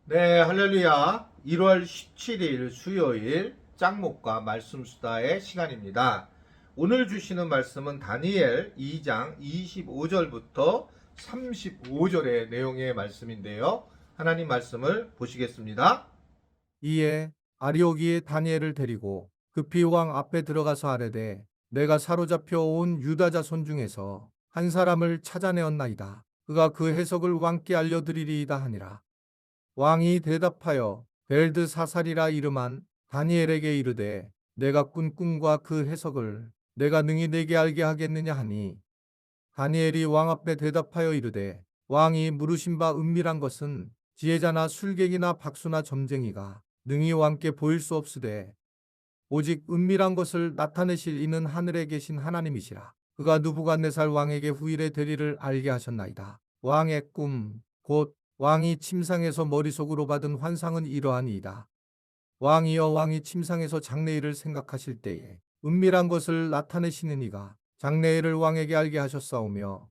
네, 할렐루야. 1월 17일 수요일 짱목과 말씀 수다의 시간입니다. 오늘 주시는 말씀은 다니엘 2장 25절부터 35절의 내용의 말씀인데요. 하나님 말씀을 보시겠습니다. 이에 아리오기의 다니엘을 데리고 급히 왕 앞에 들어가서 아뢰되 내가 사로잡혀 온 유다 자손 중에서 한 사람을 찾아내었나이다. 그가 그 해석을 왕께 알려드리리이다 하니라. 왕이 대답하여 벨드사살이라 이름한 다니엘에게 이르되 내가 꾼 꿈과 그 해석을 내가 능히 내게 알게 하겠느냐 하니 다니엘이 왕 앞에 대답하여 이르되 왕이 물으신 바 은밀한 것은 지혜자나 술객이나 박수나 점쟁이가 능히 왕께 보일 수 없으되 오직 은밀한 것을 나타내실 이는 하늘에 계신 하나님이시라. 그가 느부갓네살 왕에게 후일의 대리를 알게 하셨나이다. 왕의 꿈 곧 왕이 침상에서 머릿속으로 받은 환상은 이러하니이다. 왕이 침상에서 장래일을 생각하실 때에 은밀한 것을 나타내시는 이가 장래일을 왕에게 알게 하셨사오며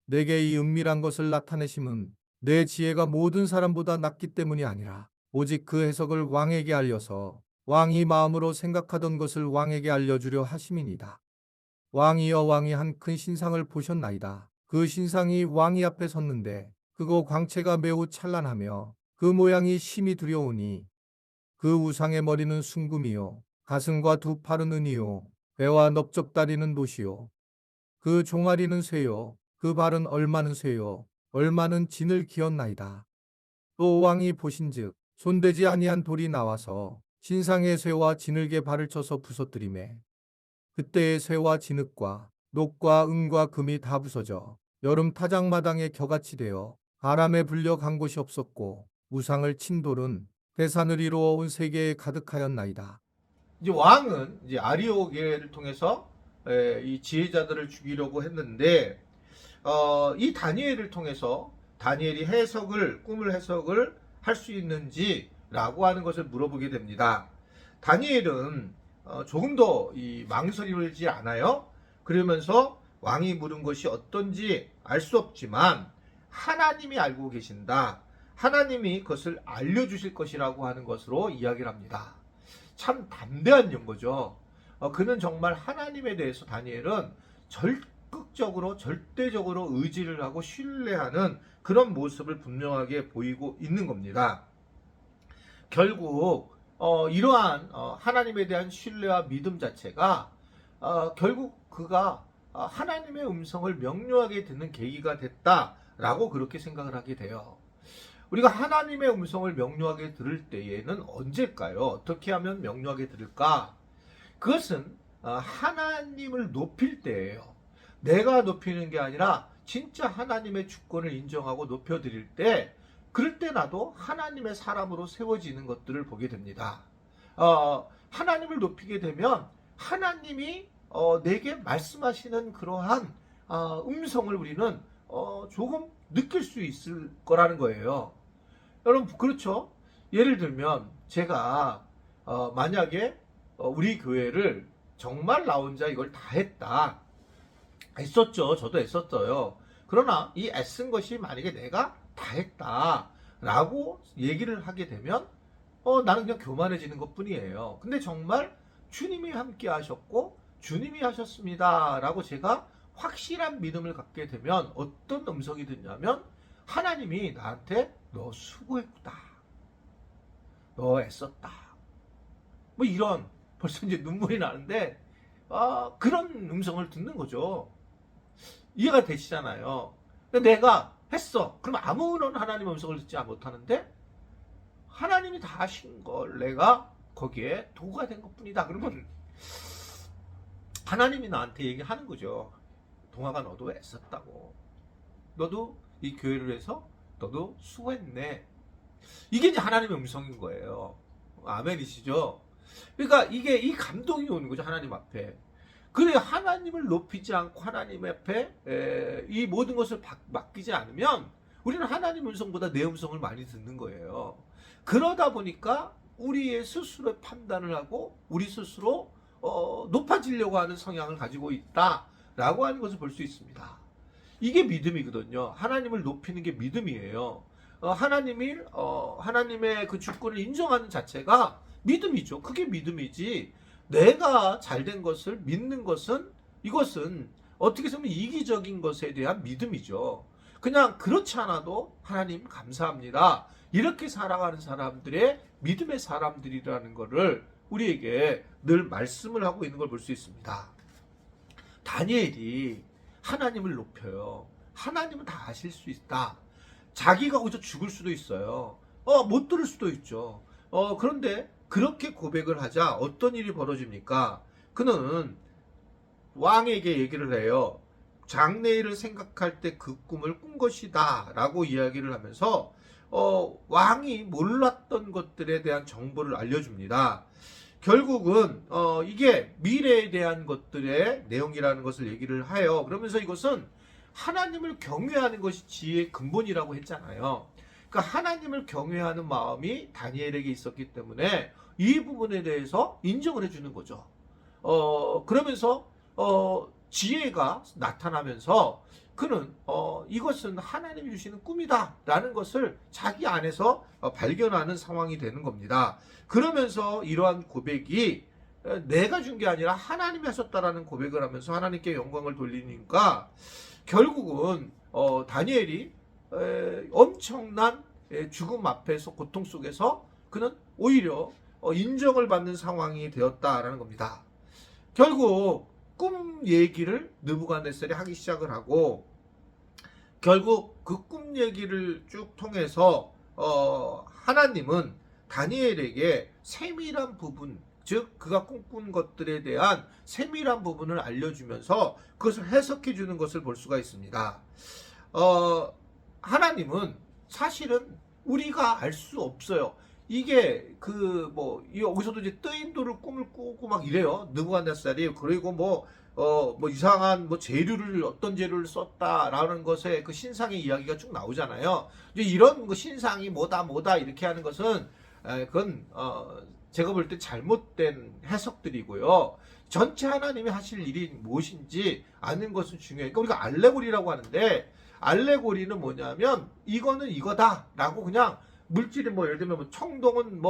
내게 이 은밀한 것을 나타내심은 내 지혜가 모든 사람보다 낫기 때문이 아니라 오직 그 해석을 왕에게 알려서 왕이 마음으로 생각하던 것을 왕에게 알려주려 하심이니이다. 왕이 한 큰 신상을 보셨나이다. 그 신상이 왕이 앞에 섰는데 그거 광채가 매우 찬란하며 그 모양이 심히 두려우니 그 우상의 머리는 순금이요 가슴과 두 팔은 은이요 배와 넓적다리는 노시요 그 종아리는 쇠요 그 발은 얼마는 쇠요 얼마는 진을 기었나이다. 또 왕이 보신즉 손대지 아니한 돌이 나와서 신상의 쇠와 진흙에 발을 쳐서 부서뜨리매 그때의 쇠와 진흙과 녹과 은과 금이 다 부서져 여름 타작마당에 겨같이 되어 바람에 불려 간 곳이 없었고 우상을 친 돌은 대산을 이루어 온 세계에 가득하였나이다. 이제 왕은 이제 아리오게를 통해서 이 지혜자들을 죽이려고 했는데 이 다니엘을 통해서 다니엘이 꿈을 해석을 할 수 있는지라고 하는 것을 물어보게 됩니다. 다니엘은 조금 더 이 망설이지 않아요. 그러면서 왕이 물은 것이 어떤지 알 수 없지만 하나님이 알고 계신다. 하나님이 그것을 알려주실 것이라고 하는 것으로 이야기를 합니다. 참 담대한 연거죠. 그는 정말 하나님에 대해서 다니엘은 적극적으로 절대적으로 의지를 하고 신뢰하는 그런 모습을 분명하게 보이고 있는 겁니다. 결국 이러한 하나님에 대한 신뢰와 믿음 자체가 결국 그가 하나님의 음성을 명료하게 듣는 계기가 됐다라고 그렇게 생각을 하게 돼요. 우리가 하나님의 음성을 명료하게 들을 때에는 언제일까요? 어떻게 하면 명료하게 들을까? 그것은 하나님을 높일 때예요. 내가 높이는 게 아니라 진짜 하나님의 주권을 인정하고 높여드릴 때, 그럴 때 나도 하나님의 사람으로 세워지는 것들을 보게 됩니다. 하나님을 높이게 되면 하나님이 내게 말씀하시는 그러한 음성을 우리는 조금 느낄 수 있을 거라는 거예요. 여러분, 그렇죠? 예를 들면 제가 만약에 우리 교회를 정말 나 혼자 이걸 다 했다. 애썼죠. 저도 애썼어요. 그러나 이 애쓴 것이 만약에 내가 다 했다 라고 얘기를 하게 되면 나는 그냥 교만해지는 것 뿐이에요. 근데 정말 주님이 함께 하셨고 주님이 하셨습니다 라고 제가 확실한 믿음을 갖게 되면 어떤 음성이 듣냐면 하나님이 나한테 너 수고했구나, 너 애썼다, 뭐 이런, 벌써 이제 눈물이 나는데 그런 음성을 듣는 거죠. 이해가 되시잖아요. 내가 했어. 그럼 아무런 하나님 음성을 듣지 못하는데 하나님이 다 하신 걸 내가 거기에 도구가 된 것뿐이다. 그러면 하나님이 나한테 얘기하는 거죠. 동아가 너도 애썼다고. 너도 이 교회를 해서 너도 수고했네. 이게 이제 하나님의 음성인 거예요. 아멘이시죠? 그러니까 이게 이 감동이 오는 거죠. 하나님 앞에. 그래, 하나님을 높이지 않고 하나님 앞에 이 모든 것을 맡기지 않으면 우리는 하나님 음성보다 내 음성을 많이 듣는 거예요. 그러다 보니까 우리의 스스로의 판단을 하고 우리 스스로 높아지려고 하는 성향을 가지고 있다라고 하는 것을 볼 수 있습니다. 이게 믿음이거든요. 하나님을 높이는 게 믿음이에요. 하나님의 그 주권을 인정하는 자체가 믿음이죠. 그게 믿음이지. 내가 잘된 것을 믿는 것은 이것은 어떻게 보면 이기적인 것에 대한 믿음이죠. 그냥 그렇지 않아도 하나님 감사합니다. 이렇게 살아가는 사람들의 믿음의 사람들이라는 것을 우리에게 늘 말씀을 하고 있는 걸 볼 수 있습니다. 다니엘이 하나님을 높여요. 하나님은 다 아실 수 있다. 자기가 거기서 죽을 수도 있어요. 못 들을 수도 있죠. 그런데 그렇게 고백을 하자 어떤 일이 벌어집니까? 그는 왕에게 얘기를 해요. 장래일을 생각할 때 그 꿈을 꾼 것이다 라고 이야기를 하면서 왕이 몰랐던 것들에 대한 정보를 알려줍니다. 결국은 이게 미래에 대한 것들의 내용이라는 것을 얘기를 해요. 그러면서 이것은 하나님을 경외하는 것이 지혜의 근본이라고 했잖아요. 그러니까 하나님을 경외하는 마음이 다니엘에게 있었기 때문에 이 부분에 대해서 인정을 해주는 거죠. 그러면서 지혜가 나타나면서 그는 이것은 하나님이 주시는 꿈이다 라는 것을 자기 안에서 발견하는 상황이 되는 겁니다. 그러면서 이러한 고백이 내가 준 게 아니라 하나님이 하셨다라는 고백을 하면서 하나님께 영광을 돌리니까 결국은 다니엘이 엄청난 죽음 앞에서 고통 속에서 그는 오히려 인정을 받는 상황이 되었다라는 겁니다. 결국 꿈 얘기를 느부갓네살이 하기 시작을 하고 결국 그 꿈 얘기를 쭉 통해서 하나님은 다니엘에게 세밀한 부분, 즉 그가 꿈꾼 것들에 대한 세밀한 부분을 알려주면서 그것을 해석해 주는 것을 볼 수가 있습니다. 하나님은 사실은 우리가 알 수 없어요. 이게 여기서도 이제 뜨인도를 꿈을 꾸고 막 이래요. 느부갓네살이. 그리고 이상한 재료를 어떤 재료를 썼다라는 것에 그 신상의 이야기가 쭉 나오잖아요. 이제 이런 거 신상이 뭐다 이렇게 하는 것은 그건 제가 볼 때 잘못된 해석들이고요. 전체 하나님이 하실 일이 무엇인지 아는 것은 중요해요. 그러니까 우리가 알레고리라고 하는데 알레고리는 뭐냐면 이거는 이거다라고 그냥 물질이 예를 들면 청동은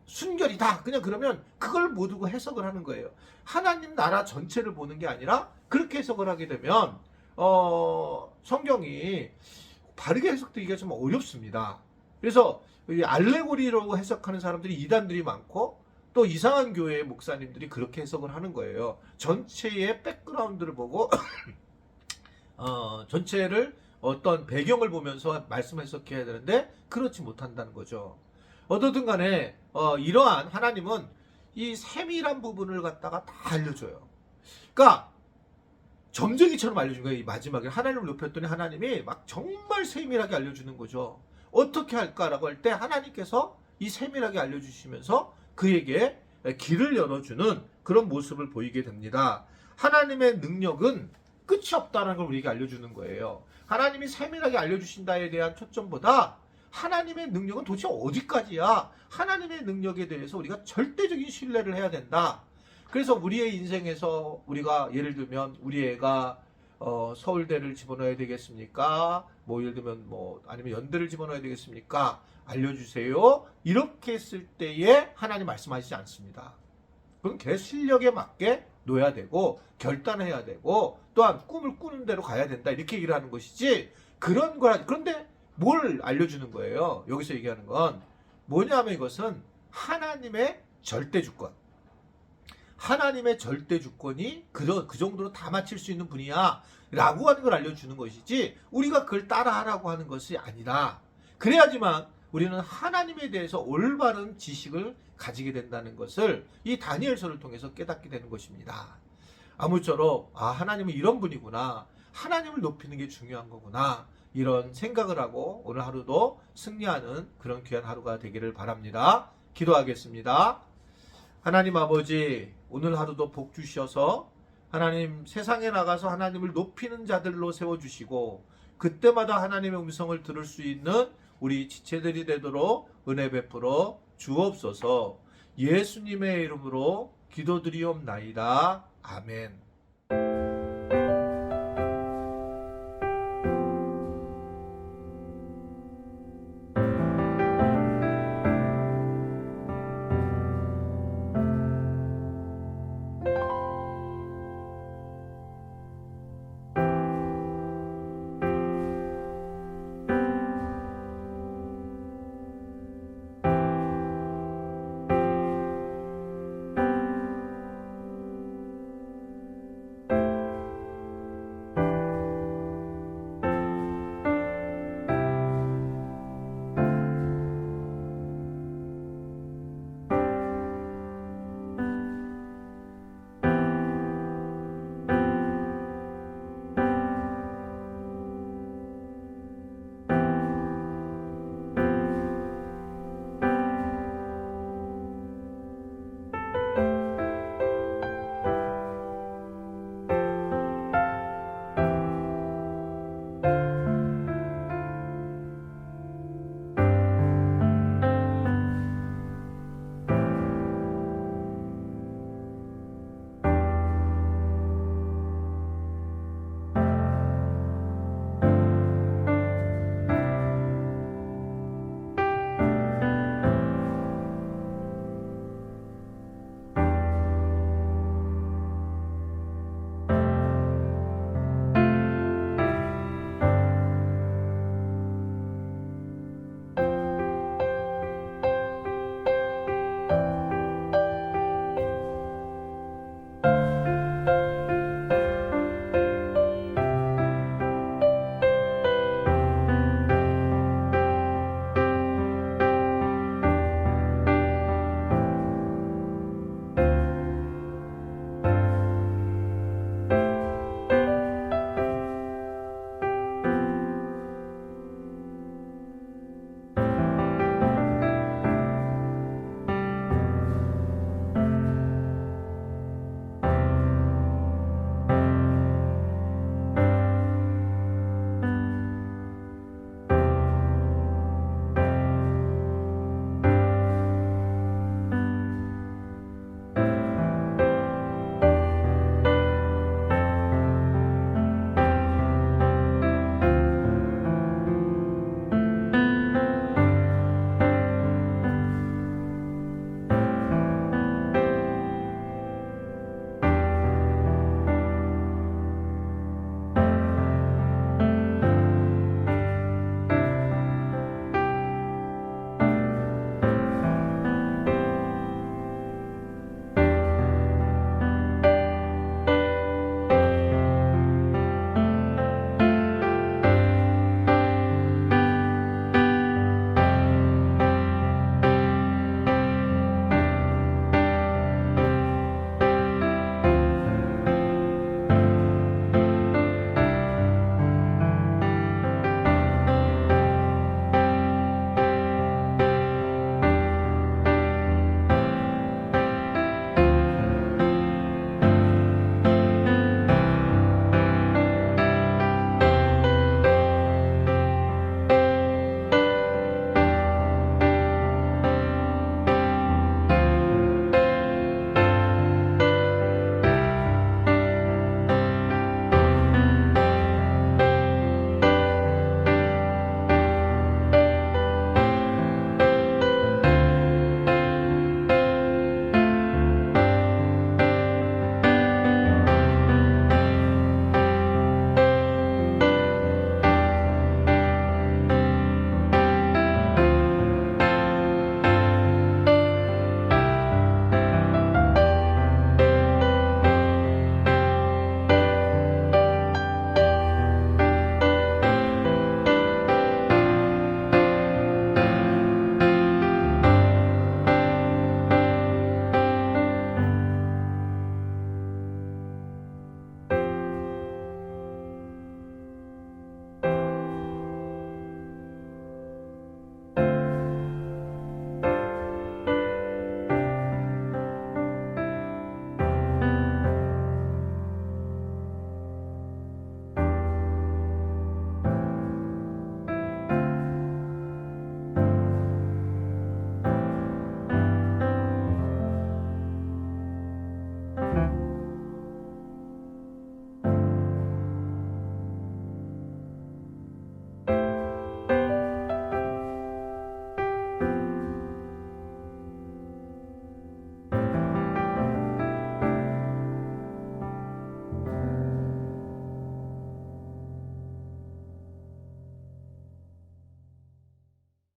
순결이다. 그냥 그러면 그걸 모두고 해석을 하는 거예요. 하나님 나라 전체를 보는 게 아니라 그렇게 해석을 하게 되면 성경이 바르게 해석되기가 좀 어렵습니다. 그래서 이 알레고리로 해석하는 사람들이 이단들이 많고 또 이상한 교회의 목사님들이 그렇게 해석을 하는 거예요. 전체의 백그라운드를 보고 전체를 어떤 배경을 보면서 말씀 해석해야 되는데 그렇지 못한다는 거죠. 어떻든 간에 이러한 하나님은 이 세밀한 부분을 갖다가 다 알려줘요. 그러니까 점쟁이처럼 알려준 거예요. 이 마지막에 하나님을 높였더니 하나님이 막 정말 세밀하게 알려주는 거죠. 어떻게 할까라고 할 때 하나님께서 이 세밀하게 알려주시면서 그에게 길을 열어주는 그런 모습을 보이게 됩니다. 하나님의 능력은 끝이 없다는 걸 우리에게 알려주는 거예요. 하나님이 세밀하게 알려주신다에 대한 초점보다 하나님의 능력은 도대체 어디까지야? 하나님의 능력에 대해서 우리가 절대적인 신뢰를 해야 된다. 그래서 우리의 인생에서 우리가 예를 들면 우리 애가 서울대를 집어넣어야 되겠습니까? 예를 들면 아니면 연대를 집어넣어야 되겠습니까? 알려주세요. 이렇게 했을 때에 하나님 말씀하시지 않습니다. 그건 걔 실력에 맞게 놓아야 되고 결단해야 되고 또한 꿈을 꾸는 대로 가야 된다. 이렇게 얘기를 하는 것이지 그런 거라. 그런데 뭘 알려주는 거예요? 여기서 얘기하는 건 뭐냐면 이것은 하나님의 절대 주권. 하나님의 절대 주권이 그 정도로 다 맞힐 수 있는 분이야 라고 하는 걸 알려주는 것이지 우리가 그걸 따라하라고 하는 것이 아니라 그래야지만 우리는 하나님에 대해서 올바른 지식을 가지게 된다는 것을 이 다니엘서를 통해서 깨닫게 되는 것입니다. 아무쪼록 하나님은 이런 분이구나. 하나님을 높이는 게 중요한 거구나. 이런 생각을 하고 오늘 하루도 승리하는 그런 귀한 하루가 되기를 바랍니다. 기도하겠습니다. 하나님 아버지, 오늘 하루도 복 주셔서 하나님 세상에 나가서 하나님을 높이는 자들로 세워주시고 그때마다 하나님의 음성을 들을 수 있는 우리 지체들이 되도록 은혜 베풀어 주옵소서. 예수님의 이름으로 기도드리옵나이다. 아멘.